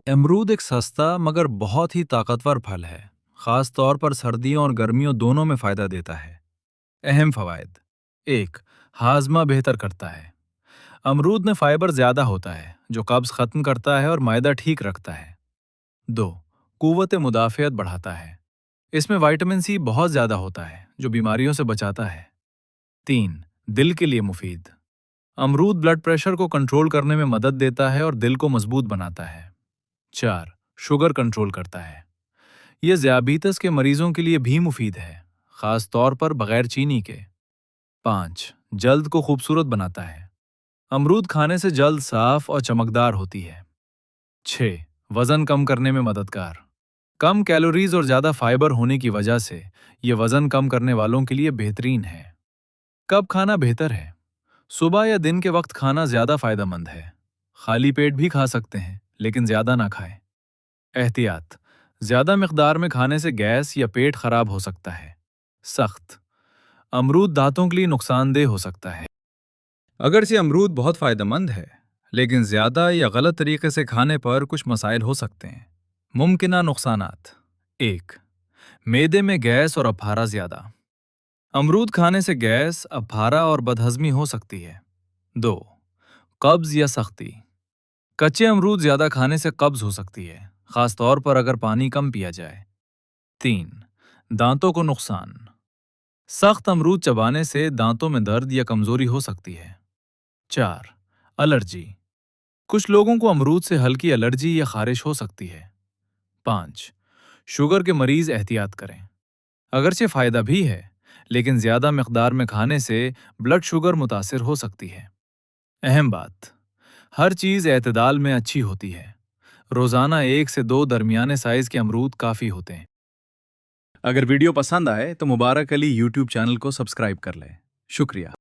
امرود ایک سستا مگر بہت ہی طاقتور پھل ہے، خاص طور پر سردیوں اور گرمیوں دونوں میں فائدہ دیتا ہے۔ اہم فوائد: 1. ہاضمہ بہتر کرتا ہے۔ امرود میں فائبر زیادہ ہوتا ہے جو قبض ختم کرتا ہے اور معدہ ٹھیک رکھتا ہے۔ 2. قوت مدافعت بڑھاتا ہے۔ اس میں وائٹامن سی بہت زیادہ ہوتا ہے جو بیماریوں سے بچاتا ہے۔ 3. دل کے لیے مفید۔ امرود بلڈ پریشر کو کنٹرول کرنے میں مدد دیتا ہے اور دل کو مضبوط بناتا ہے۔ 4. شوگر کنٹرول کرتا ہے۔ یہ ذیابیطس کے مریضوں کے لیے بھی مفید ہے، خاص طور پر بغیر چینی کے۔ 5. جلد کو خوبصورت بناتا ہے۔ امرود کھانے سے جلد صاف اور چمکدار ہوتی ہے۔ 6. وزن کم کرنے میں مددگار۔ کم کیلوریز اور زیادہ فائبر ہونے کی وجہ سے یہ وزن کم کرنے والوں کے لیے بہترین ہے۔ کب کھانا بہتر ہے؟ صبح یا دن کے وقت کھانا زیادہ فائدہ مند ہے۔ خالی پیٹ بھی کھا سکتے ہیں لیکن زیادہ نہ کھائیں۔ احتیاط: زیادہ مقدار میں کھانے سے گیس یا پیٹ خراب ہو سکتا ہے۔ سخت: امرود دانتوں کے لیے نقصان دہ ہو سکتا ہے۔ اگرچہ امرود بہت فائدہ مند ہے، لیکن زیادہ یا غلط طریقے سے کھانے پر کچھ مسائل ہو سکتے ہیں۔ ممکنہ نقصانات: 1. معدے میں گیس اور اپھارا زیادہ۔ امرود کھانے سے گیس، اپھارا اور بدہضمی ہو سکتی ہے۔ 2. قبض یا سختی۔ کچے امرود زیادہ کھانے سے قبض ہو سکتی ہے، خاص طور پر اگر پانی کم پیا جائے۔ 3. دانتوں کو نقصان۔ سخت امرود چبانے سے دانتوں میں درد یا کمزوری ہو سکتی ہے۔ 4. الرجی۔ کچھ لوگوں کو امرود سے ہلکی الرجی یا خارش ہو سکتی ہے۔ 5. شوگر کے مریض احتیاط کریں۔ اگرچہ فائدہ بھی ہے، لیکن زیادہ مقدار میں کھانے سے بلڈ شوگر متاثر ہو سکتی ہے۔ اہم بات: ہر چیز اعتدال میں اچھی ہوتی ہے۔ روزانہ 1 سے 2 درمیانے سائز کے امرود کافی ہوتے ہیں۔ اگر ویڈیو پسند آئے تو مبارک علی یوٹیوب چینل کو سبسکرائب کر لیں۔ شکریہ۔